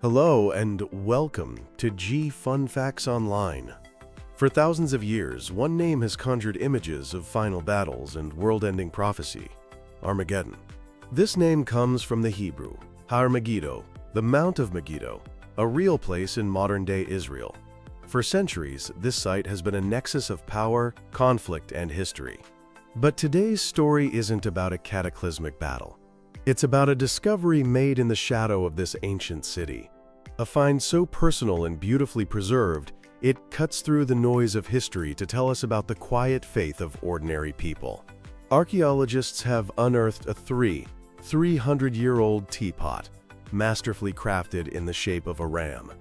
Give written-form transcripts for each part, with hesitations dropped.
Hello and welcome to G Fun Facts Online. For thousands of years, one name has conjured images of final battles and world-ending prophecy: Armageddon. This name comes from the Hebrew, Har Megiddo, the Mount of Megiddo, a real place in modern-day Israel. For centuries, this site has been a nexus of power, conflict, and history. But today's story isn't about a cataclysmic battle. It's about a discovery made in the shadow of this ancient city. A find so personal and beautifully preserved, it cuts through the noise of history to tell us about the quiet faith of ordinary people. Archaeologists have unearthed a 300-year-old teapot, masterfully crafted in the shape of a ram.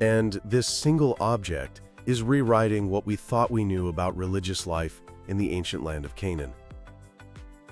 And this single object is rewriting what we thought we knew about religious life in the ancient land of Canaan.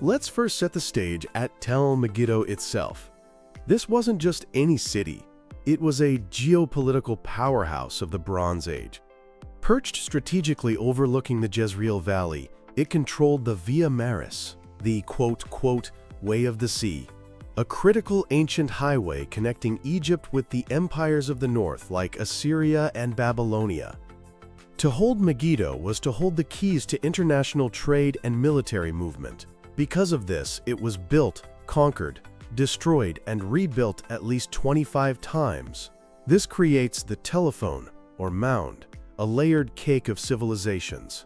Let's first set the stage at Tel Megiddo itself. This wasn't just any city. It was a geopolitical powerhouse of the Bronze Age. Perched strategically overlooking the Jezreel Valley, it controlled the Via Maris, the quote, way of the sea, a critical ancient highway connecting Egypt with the empires of the north like Assyria and Babylonia. To hold Megiddo was to hold the keys to international trade and military movement. Because of this, it was built, conquered, destroyed, and rebuilt at least 25 times. This creates the telephone, or mound, a layered cake of civilizations.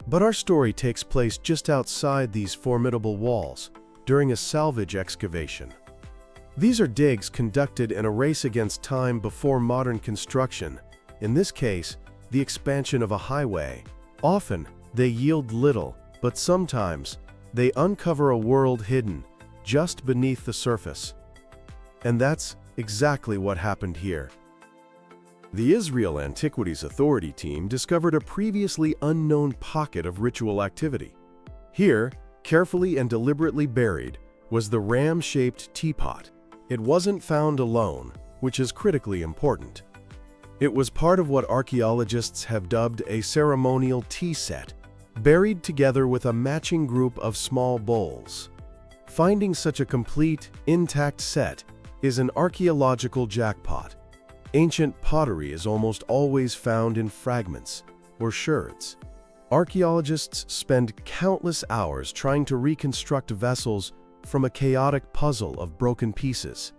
But our story takes place just outside these formidable walls, during a salvage excavation. These are digs conducted in a race against time before modern construction, in this case, the expansion of a highway. Often, they yield little, but sometimes, they uncover a world hidden just beneath the surface. And that's exactly what happened here. The Israel Antiquities Authority team discovered a previously unknown pocket of ritual activity. Here, carefully and deliberately buried, was the ram-shaped teapot. It wasn't found alone, which is critically important. It was part of what archaeologists have dubbed a ceremonial tea set, buried together with a matching group of small bowls. Finding such a complete, intact set is an archaeological jackpot. Ancient pottery is almost always found in fragments or sherds. Archaeologists spend countless hours trying to reconstruct vessels from a chaotic puzzle of broken pieces.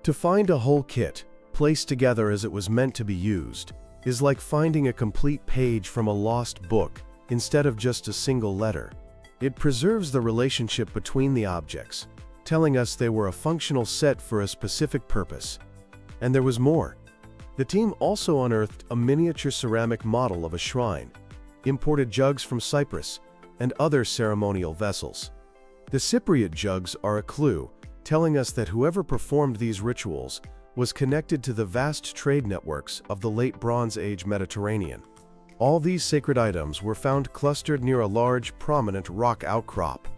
To find a whole kit, placed together as it was meant to be used, is like finding a complete page from a lost book instead of just a single letter. It preserves the relationship between the objects, telling us they were a functional set for a specific purpose. And there was more. The team also unearthed a miniature ceramic model of a shrine, imported jugs from Cyprus, and other ceremonial vessels. The Cypriot jugs are a clue, telling us that whoever performed these rituals was connected to the vast trade networks of the late Bronze Age Mediterranean. All these sacred items were found clustered near a large, prominent rock outcrop.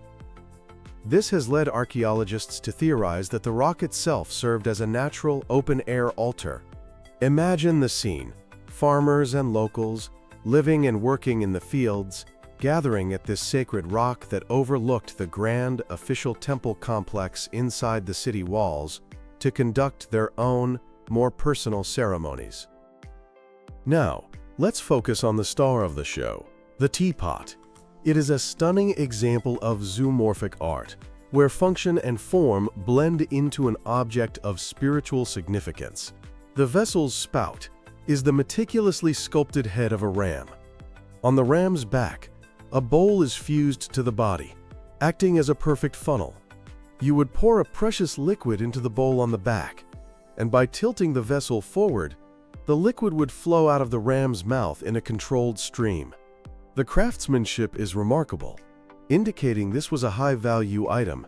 This has led archaeologists to theorize that the rock itself served as a natural, open-air altar. Imagine the scene: farmers and locals, living and working in the fields, gathering at this sacred rock that overlooked the grand, official temple complex inside the city walls to conduct their own, more personal ceremonies. Now, let's focus on the star of the show, the teapot. It is a stunning example of zoomorphic art, where function and form blend into an object of spiritual significance. The vessel's spout is the meticulously sculpted head of a ram. On the ram's back, a bowl is fused to the body, acting as a perfect funnel. You would pour a precious liquid into the bowl on the back, and by tilting the vessel forward, the liquid would flow out of the ram's mouth in a controlled stream. The craftsmanship is remarkable, indicating this was a high-value item,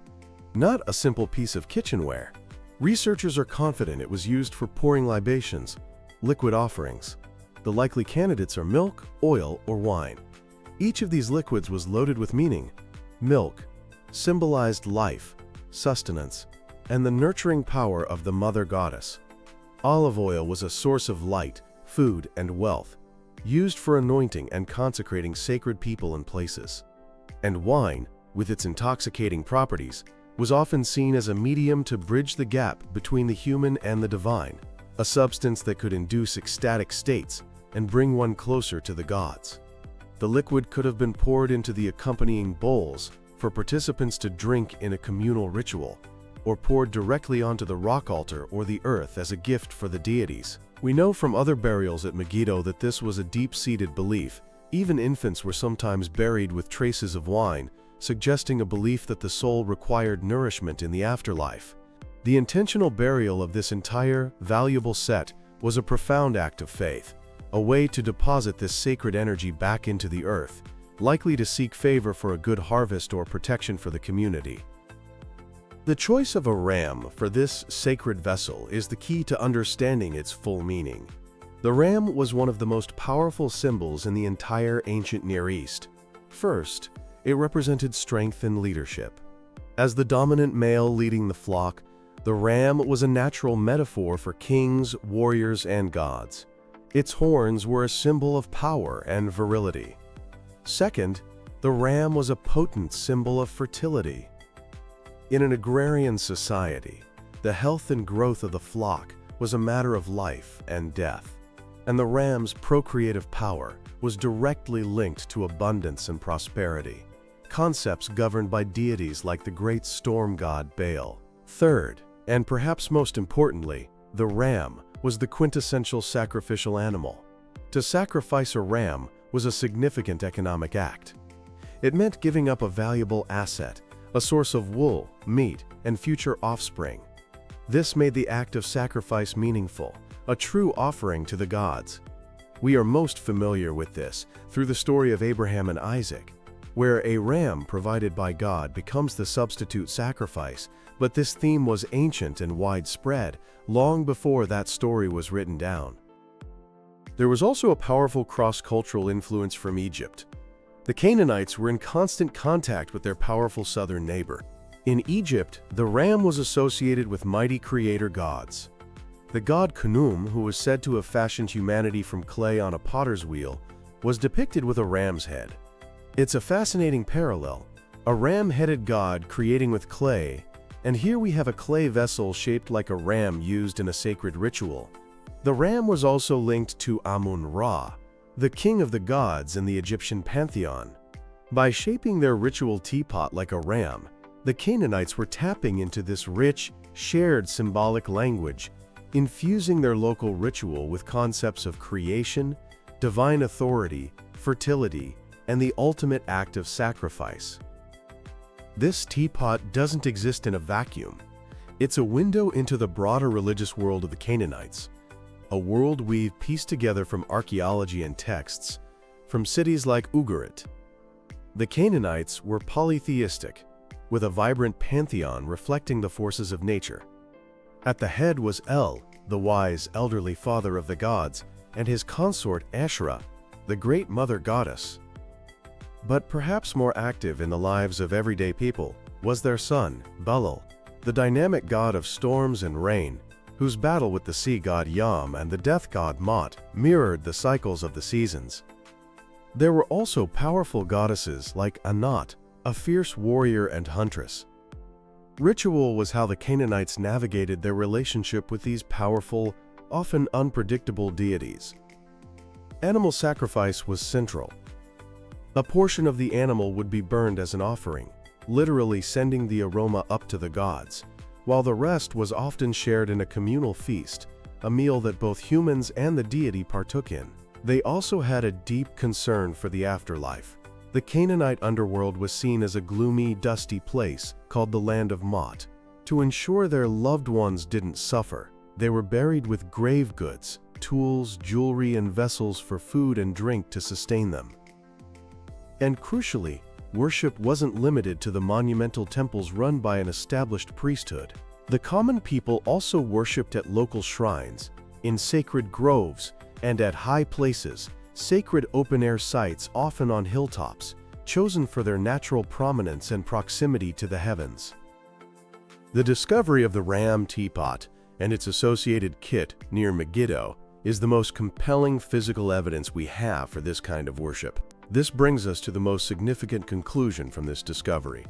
not a simple piece of kitchenware. Researchers are confident it was used for pouring libations, liquid offerings. The likely candidates are milk, oil, or wine. Each of these liquids was loaded with meaning. Milk symbolized life, sustenance, and the nurturing power of the mother goddess. Olive oil was a source of light, food, and wealth, used for anointing and consecrating sacred people and places. And wine, with its intoxicating properties, was often seen as a medium to bridge the gap between the human and the divine. a substance that could induce ecstatic states and bring one closer to the gods. The liquid could have been poured into the accompanying bowls for participants to drink in a communal ritual, or poured directly onto the rock altar or the earth as a gift for the deities. We know from other burials at Megiddo that this was a deep-seated belief. Even infants were sometimes buried with traces of wine, suggesting a belief that the soul required nourishment in the afterlife. The intentional burial of this entire, valuable set was a profound act of faith, a way to deposit this sacred energy back into the earth, likely to seek favor for a good harvest or protection for the community. The choice of a ram for this sacred vessel is the key to understanding its full meaning. The ram was one of the most powerful symbols in the entire ancient Near East. First, it represented strength and leadership. As the dominant male leading the flock, the ram was a natural metaphor for kings, warriors, and gods. Its horns were a symbol of power and virility. Second, the ram was a potent symbol of fertility. In an agrarian society, the health and growth of the flock was a matter of life and death, and the ram's procreative power was directly linked to abundance and prosperity, concepts governed by deities like the great storm god Baal. Third, and perhaps most importantly, the ram was the quintessential sacrificial animal. To sacrifice a ram was a significant economic act. It meant giving up a valuable asset, a source of wool, meat, and future offspring. This made the act of sacrifice meaningful, a true offering to the gods. We are most familiar with this through the story of Abraham and Isaac, where a ram provided by God becomes the substitute sacrifice, but this theme was ancient and widespread long before that story was written down. There was also a powerful cross-cultural influence from Egypt. The Canaanites were in constant contact with their powerful southern neighbor. In Egypt, the ram was associated with mighty creator gods. The god Khnum, who was said to have fashioned humanity from clay on a potter's wheel, was depicted with a ram's head. It's a fascinating parallel, a ram-headed god creating with clay, and here we have a clay vessel shaped like a ram used in a sacred ritual. The ram was also linked to Amun-Ra, the king of the gods in the Egyptian pantheon. By shaping their ritual teapot like a ram, the Canaanites were tapping into this rich, shared symbolic language, infusing their local ritual with concepts of creation, divine authority, fertility, and the ultimate act of sacrifice. This teapot doesn't exist in a vacuum. It's a window into the broader religious world of the Canaanites, a world we've pieced together from archaeology and texts, from cities like Ugarit. The Canaanites were polytheistic, with a vibrant pantheon reflecting the forces of nature. At the head was El, the wise, elderly father of the gods, and his consort Asherah, the great mother goddess. But perhaps more active in the lives of everyday people was their son, Belul, the dynamic god of storms and rain, whose battle with the sea god Yam and the death god Mot mirrored the cycles of the seasons. There were also powerful goddesses like Anat, a fierce warrior and huntress. Ritual was how the Canaanites navigated their relationship with these powerful, often unpredictable deities. Animal sacrifice was central. A portion of the animal would be burned as an offering, literally sending the aroma up to the gods, while the rest was often shared in a communal feast, a meal that both humans and the deity partook in. They also had a deep concern for the afterlife. The Canaanite underworld was seen as a gloomy, dusty place called the Land of Mot. To ensure their loved ones didn't suffer, they were buried with grave goods, tools, jewelry, and vessels for food and drink to sustain them. And crucially, worship wasn't limited to the monumental temples run by an established priesthood. The common people also worshipped at local shrines, in sacred groves, and at high places, sacred open-air sites often on hilltops, chosen for their natural prominence and proximity to the heavens. The discovery of the ram teapot and its associated kit near Megiddo is the most compelling physical evidence we have for this kind of worship. This brings us to the most significant conclusion from this discovery: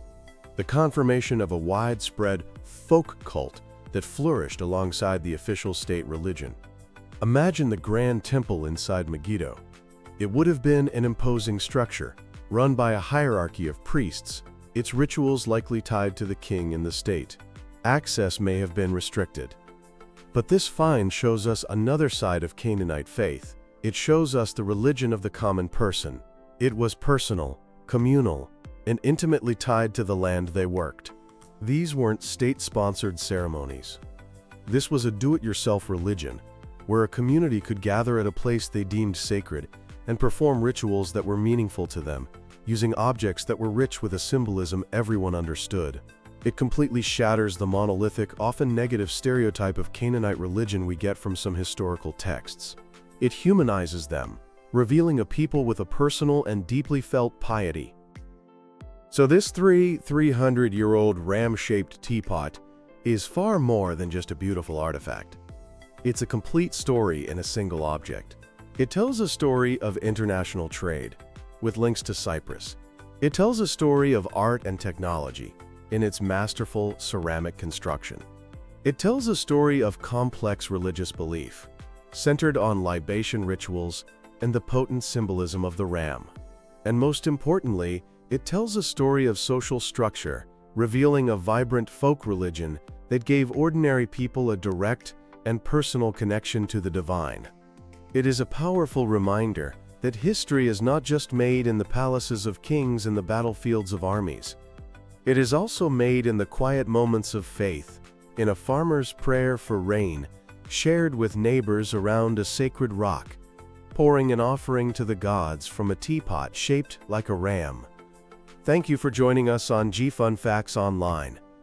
the confirmation of a widespread folk cult that flourished alongside the official state religion. Imagine the grand temple inside Megiddo. It would have been an imposing structure, run by a hierarchy of priests, its rituals likely tied to the king and the state. Access may have been restricted. But this find shows us another side of Canaanite faith. It shows us the religion of the common person. It was personal, communal, and intimately tied to the land they worked. These weren't state-sponsored ceremonies. This was a do-it-yourself religion, where a community could gather at a place they deemed sacred and perform rituals that were meaningful to them, using objects that were rich with a symbolism everyone understood. It completely shatters the monolithic, often negative stereotype of Canaanite religion we get from some historical texts. It humanizes them, revealing a people with a personal and deeply felt piety. So this 300-year-old ram-shaped teapot is far more than just a beautiful artifact. It's a complete story in a single object. It tells a story of international trade, with links to Cyprus. It tells a story of art and technology in its masterful ceramic construction. It tells a story of complex religious belief, centered on libation rituals and the potent symbolism of the ram. And most importantly, it tells a story of social structure, revealing a vibrant folk religion that gave ordinary people a direct and personal connection to the divine. It is a powerful reminder that history is not just made in the palaces of kings and the battlefields of armies. It is also made in the quiet moments of faith, in a farmer's prayer for rain, shared with neighbors around a sacred rock, pouring an offering to the gods from a teapot shaped like a ram. Thank you for joining us on Fun Facts Online.